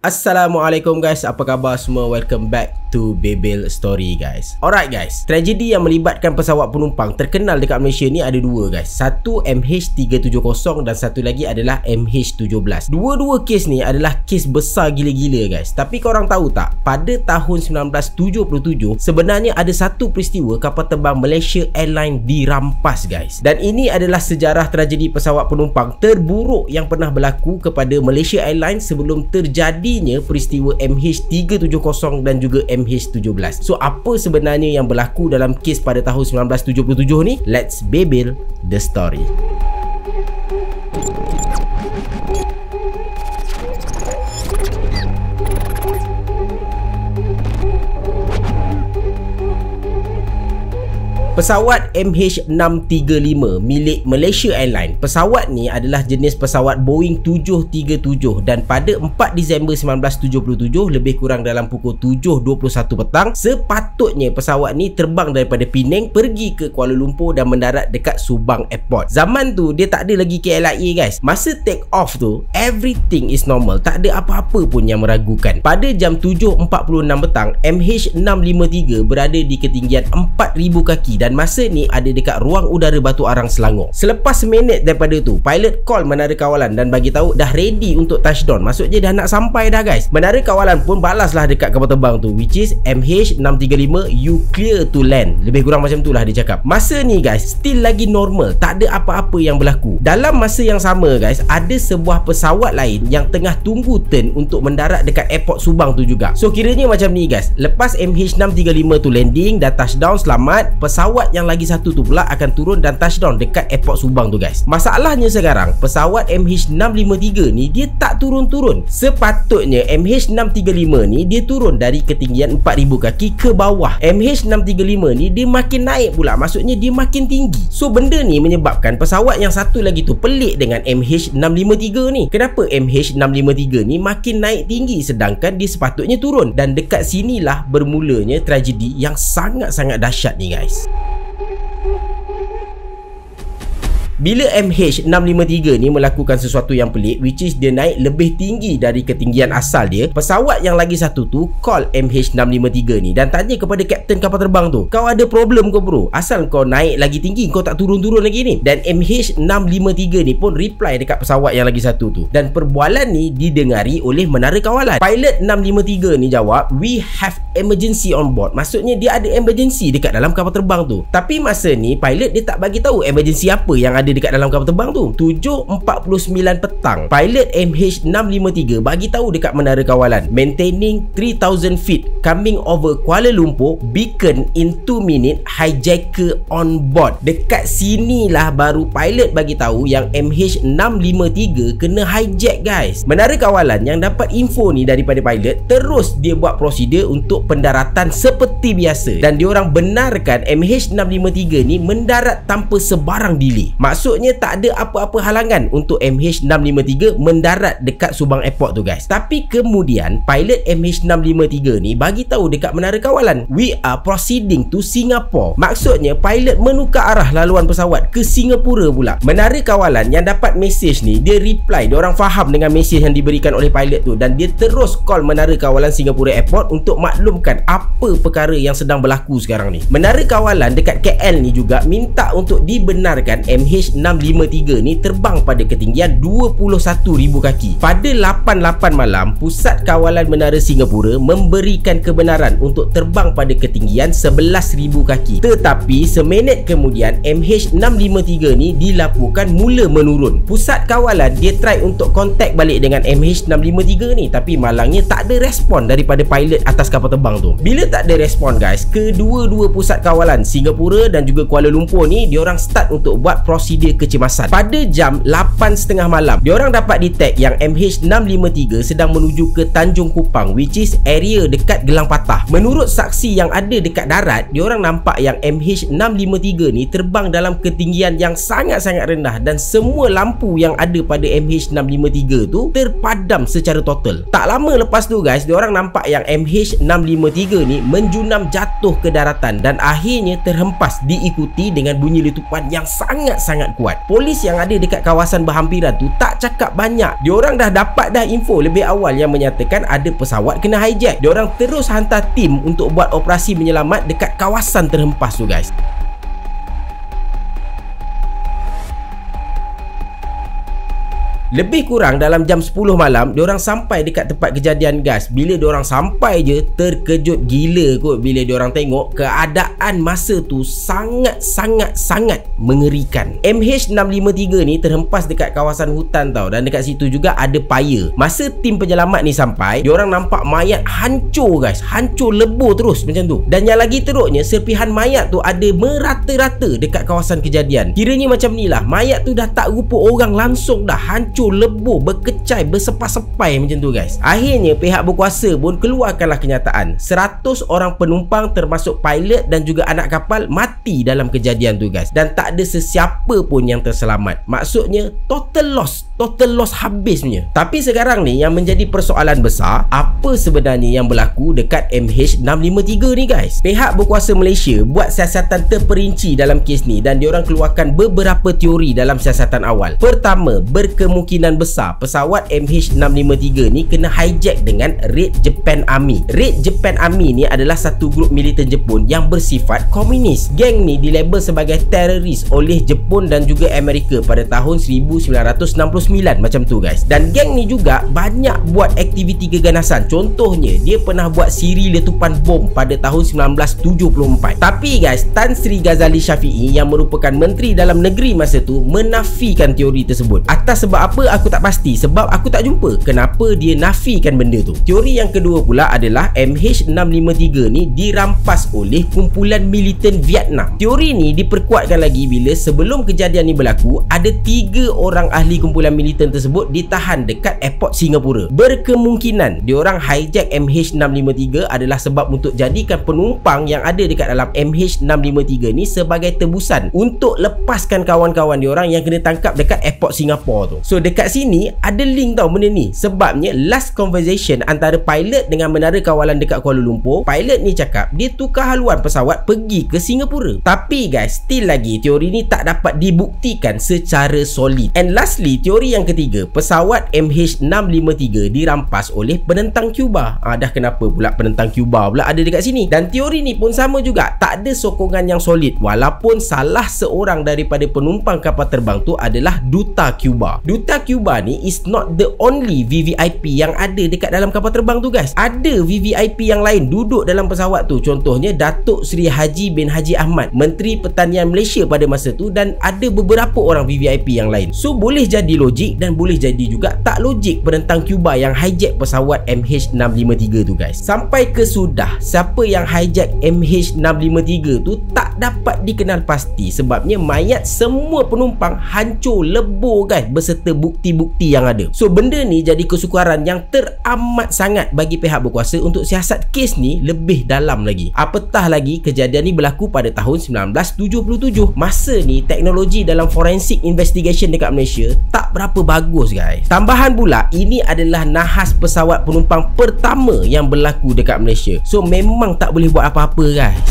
Assalamualaikum guys, apa khabar semua? Welcome back to Bebel Story guys. Alright guys, tragedi yang melibatkan pesawat penumpang terkenal dekat Malaysia ni ada dua guys. Satu MH370 dan satu lagi adalah MH17. Dua-dua kes ni adalah kes besar gila-gila guys. Tapi korang tahu tak, pada tahun 1977 sebenarnya ada satu peristiwa kapal terbang Malaysia Airlines dirampas guys. Dan ini adalah sejarah tragedi pesawat penumpang terburuk yang pernah berlaku kepada Malaysia Airlines sebelum terjadi peristiwa MH370 dan juga MH17. So apa sebenarnya yang berlaku dalam kes pada tahun 1977 ni? Let's bebel the story. Pesawat MH635 milik Malaysia Airlines. Pesawat ni adalah jenis pesawat Boeing 737 dan pada 4 Disember 1977 lebih kurang dalam pukul 7.21 petang sepatutnya pesawat ni terbang daripada Penang pergi ke Kuala Lumpur dan mendarat dekat Subang Airport. Zaman tu dia tak ada lagi KLIA guys. Masa take off tu everything is normal, tak ada apa-apa pun yang meragukan. Pada jam 7.46 petang MH653 berada di ketinggian 4,000 kaki dan masa ni ada dekat ruang udara Batu Arang, Selangor. Selepas seminit daripada tu, pilot call menara kawalan dan bagi tahu dah ready untuk touchdown. Maksudnya dah nak sampai dah guys. Menara kawalan pun balaslah dekat kapal terbang tu, which is MH635, you clear to land. Lebih kurang macam tu lah dia cakap. Masa ni guys still lagi normal, tak ada apa-apa yang berlaku. Dalam masa yang sama guys, ada sebuah pesawat lain yang tengah tunggu turn untuk mendarat dekat airport Subang tu juga. So kiranya macam ni guys, lepas MH635 tu landing dan touchdown selamat, pesawat yang lagi satu tu pula akan turun dan touchdown dekat airport Subang tu guys. Masalahnya sekarang pesawat MH653 ni dia tak turun-turun. Sepatutnya MH635 ni dia turun dari ketinggian 4,000 kaki ke bawah. MH635 ni dia makin naik pula, maksudnya dia makin tinggi. So benda ni menyebabkan pesawat yang satu lagi tu pelik dengan MH653 ni. Kenapa MH653 ni makin naik tinggi sedangkan dia sepatutnya turun? Dan dekat sinilah bermulanya tragedi yang sangat-sangat dahsyat ni guys. Bila MH653 ni melakukan sesuatu yang pelik, which is dia naik lebih tinggi dari ketinggian asal dia, pesawat yang lagi satu tu call MH653 ni dan tanya kepada kapten kapal terbang tu, kau ada problem ke bro? Asal kau naik lagi tinggi kau tak turun-turun lagi ni? Dan MH653 ni pun reply dekat pesawat yang lagi satu tu dan perbualan ni didengari oleh menara kawalan. Pilot 653 ni jawab, we have emergency on board. Maksudnya dia ada emergency dekat dalam kapal terbang tu. Tapi masa ni pilot dia tak bagi tahu emergency apa yang ada dekat dalam kapal terbang tu. 7.49 petang pilot MH653 bagi tahu dekat menara kawalan, maintaining 3,000 feet coming over Kuala Lumpur, beacon in 2 minutes, hijacker on board. Dekat sinilah baru pilot bagi tahu yang MH653 kena hijack guys. Menara kawalan yang dapat info ni daripada pilot terus dia buat prosedur untuk pendaratan seperti biasa dan diorang benarkan MH653 ni mendarat tanpa sebarang delay. Maksudnya tak ada apa-apa halangan untuk MH653 mendarat dekat Subang Airport tu guys. Tapi kemudian pilot MH653 ni bagi tahu dekat menara kawalan, we are proceeding to Singapore. Maksudnya pilot menukar arah laluan pesawat ke Singapura pula. Menara kawalan yang dapat mesej ni dia reply, dia orang faham dengan mesej yang diberikan oleh pilot tu dan dia terus call menara kawalan Singapura Airport untuk maklumkan apa perkara yang sedang berlaku sekarang ni. Menara kawalan dekat KL ni juga minta untuk dibenarkan MH653 ni terbang pada ketinggian 21,000 kaki. Pada 8.8 malam, Pusat Kawalan Menara Singapura memberikan kebenaran untuk terbang pada ketinggian 11,000 kaki. Tetapi seminit kemudian MH653 ni dilaporkan mula menurun. Pusat kawalan dia try untuk kontak balik dengan MH653 ni, tapi malangnya tak ada respon daripada pilot atas kapal terbang tu. Bila tak ada respon guys, kedua-dua pusat kawalan Singapura dan juga Kuala Lumpur ni diorang start untuk buat prosedur kecemasan. Pada jam 8.30 malam, diorang dapat detect yang MH653 sedang menuju ke Tanjung Kupang, which is area dekat Gelang Patah. Menurut saksi yang ada dekat darat, diorang nampak yang MH653 ni terbang dalam ketinggian yang sangat-sangat rendah dan semua lampu yang ada pada MH653 tu terpadam secara total. Tak lama lepas tu guys, diorang nampak yang MH653 ni menjunam jatuh ke daratan dan akhirnya terhempas diikuti dengan bunyi letupan yang sangat sangat kuat. Polis yang ada dekat kawasan berhampiran tu tak cakap banyak. Diorang dah dapat dah info lebih awal yang menyatakan ada pesawat kena hijack. Diorang terus hantar tim untuk buat operasi menyelamat dekat kawasan terhempas tu guys. Lebih kurang dalam jam 10 malam diorang sampai dekat tempat kejadian gas. Bila diorang sampai je, terkejut gila kot bila diorang tengok keadaan masa tu sangat mengerikan. MH653 ni terhempas dekat kawasan hutan tau, dan dekat situ juga ada fire. Masa tim penyelamat ni sampai, diorang nampak mayat hancur guys, hancur lebur terus macam tu. Dan yang lagi teruknya, serpihan mayat tu ada merata-rata dekat kawasan kejadian. Kiranya macam ni lah, mayat tu dah tak rupa orang langsung dah, hancur lebur, berkecai, bersepai-sepai macam tu guys. Akhirnya pihak berkuasa pun keluarkanlah kenyataan 100 orang penumpang termasuk pilot dan juga anak kapal mati dalam kejadian tu guys, dan tak ada sesiapa pun yang terselamat. Maksudnya total loss habis punya. Tapi sekarang ni yang menjadi persoalan besar, apa sebenarnya yang berlaku dekat MH653 ni guys. Pihak berkuasa Malaysia buat siasatan terperinci dalam kes ni, dan diorang keluarkan beberapa teori dalam siasatan awal. Pertama, berkemungkinan besar pesawat MH653 ni kena hijack dengan Red Japan Army. Red Japan Army ni adalah satu grup militer Jepun yang bersifat komunis. Geng ni dilabel sebagai teroris oleh Jepun dan juga Amerika pada tahun 1969 macam tu guys. Dan geng ni juga banyak buat aktiviti keganasan. Contohnya, dia pernah buat siri letupan bom pada tahun 1974. Tapi guys, Tan Sri Ghazali Shafi'i yang merupakan Menteri Dalam Negeri masa tu menafikan teori tersebut. Atas sebab apa aku tak pasti, sebab aku tak jumpa kenapa dia nafikan benda tu. Teori yang kedua pula adalah MH653 ni dirampas oleh kumpulan militan Vietnam. Teori ni diperkuatkan lagi bila sebelum kejadian ni berlaku, ada 3 orang ahli kumpulan militan tersebut ditahan dekat airport Singapura. Berkemungkinan diorang hijack MH653 adalah sebab untuk jadikan penumpang yang ada dekat dalam MH653 ni sebagai tebusan untuk lepaskan kawan-kawan diorang yang kena tangkap dekat airport Singapura tu. So dekat sini ada link tau benda ni. Sebabnya last conversation antara pilot dengan menara kawalan dekat Kuala Lumpur, pilot ni cakap dia tukar haluan pesawat pergi ke Singapura. Tapi guys, still lagi teori ni tak dapat dibuktikan secara solid. And lastly, teori yang ketiga, pesawat MH653 dirampas oleh penentang Cuba. Dah kenapa pula penentang Cuba pula ada dekat sini? Dan teori ni pun sama juga, tak ada sokongan yang solid, walaupun salah seorang daripada penumpang kapal terbang tu adalah duta Cuba. Duta Cuba ni is not the only VVIP yang ada dekat dalam kapal terbang tu guys. Ada VVIP yang lain duduk dalam pesawat tu. Contohnya Datuk Seri Haji bin Haji Ahmad, Menteri Pertanian Malaysia pada masa tu, dan ada beberapa orang VVIP yang lain. So boleh jadi logik dan boleh jadi juga tak logik penentang Cuba yang hijack pesawat MH653 tu guys. Sampai ke sudah, siapa yang hijack MH653 tu tak dapat dikenal pasti, sebabnya mayat semua penumpang hancur lebur guys, beserta bukti-bukti yang ada. So benda ni jadi kesukaran yang teramat sangat bagi pihak berkuasa untuk siasat kes ni lebih dalam lagi. Apatah lagi kejadian ni berlaku pada tahun 1977. Masa ni teknologi dalam forensic investigation dekat Malaysia tak berapa bagus guys. Tambahan pula, ini adalah nahas pesawat penumpang pertama yang berlaku dekat Malaysia. So memang tak boleh buat apa-apa guys.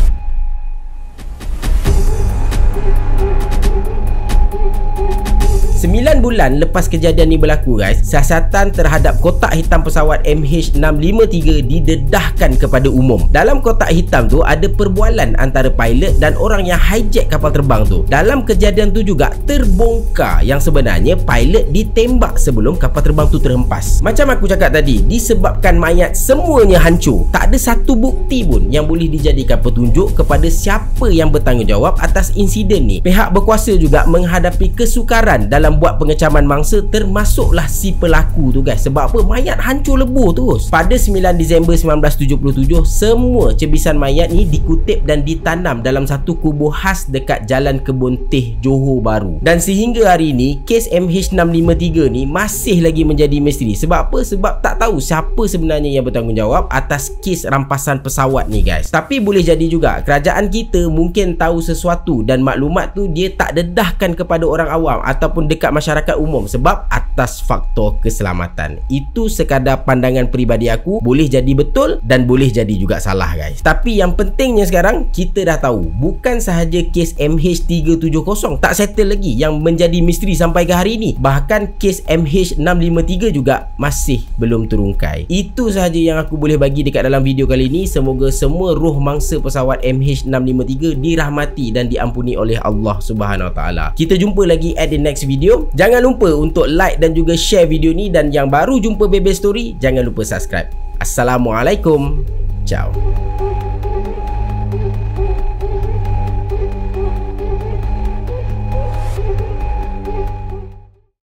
9 bulan lepas kejadian ni berlaku guys, siasatan terhadap kotak hitam pesawat MH653 didedahkan kepada umum. Dalam kotak hitam tu ada perbualan antara pilot dan orang yang hijack kapal terbang tu. Dalam kejadian tu juga terbongkar yang sebenarnya pilot ditembak sebelum kapal terbang tu terhempas. Macam aku cakap tadi, disebabkan mayat semuanya hancur, tak ada satu bukti pun yang boleh dijadikan petunjuk kepada siapa yang bertanggungjawab atas insiden ni. Pihak berkuasa juga menghadapi kesukaran dalam buat pengecaman mangsa, termasuklah si pelaku tu guys. Sebab apa? Mayat hancur lebur terus. Pada 9 Disember 1977, semua cebisan mayat ni dikutip dan ditanam dalam satu kubur khas dekat Jalan Kebun Teh, Johor Bahru. Dan sehingga hari ni, kes MH653 ni masih lagi menjadi misteri. Sebab apa? Sebab tak tahu siapa sebenarnya yang bertanggungjawab atas kes rampasan pesawat ni guys. Tapi boleh jadi juga kerajaan kita mungkin tahu sesuatu dan maklumat tu dia tak dedahkan kepada orang awam ataupun dekat dekat masyarakat umum sebab atas faktor keselamatan. Itu sekadar pandangan peribadi aku, boleh jadi betul dan boleh jadi juga salah guys. Tapi yang pentingnya sekarang kita dah tahu, bukan sahaja kes MH370 tak settle lagi yang menjadi misteri sampai ke hari ini, bahkan kes MH653 juga masih belum terungkai. Itu sahaja yang aku boleh bagi dekat dalam video kali ini. Semoga semua roh mangsa pesawat MH653 dirahmati dan diampuni oleh Allah Subhanahu Wa Taala. Kita jumpa lagi at the next video. Jangan lupa untuk like dan juga share video ni, dan yang baru jumpa Bebe Story jangan lupa subscribe. Assalamualaikum. Ciao.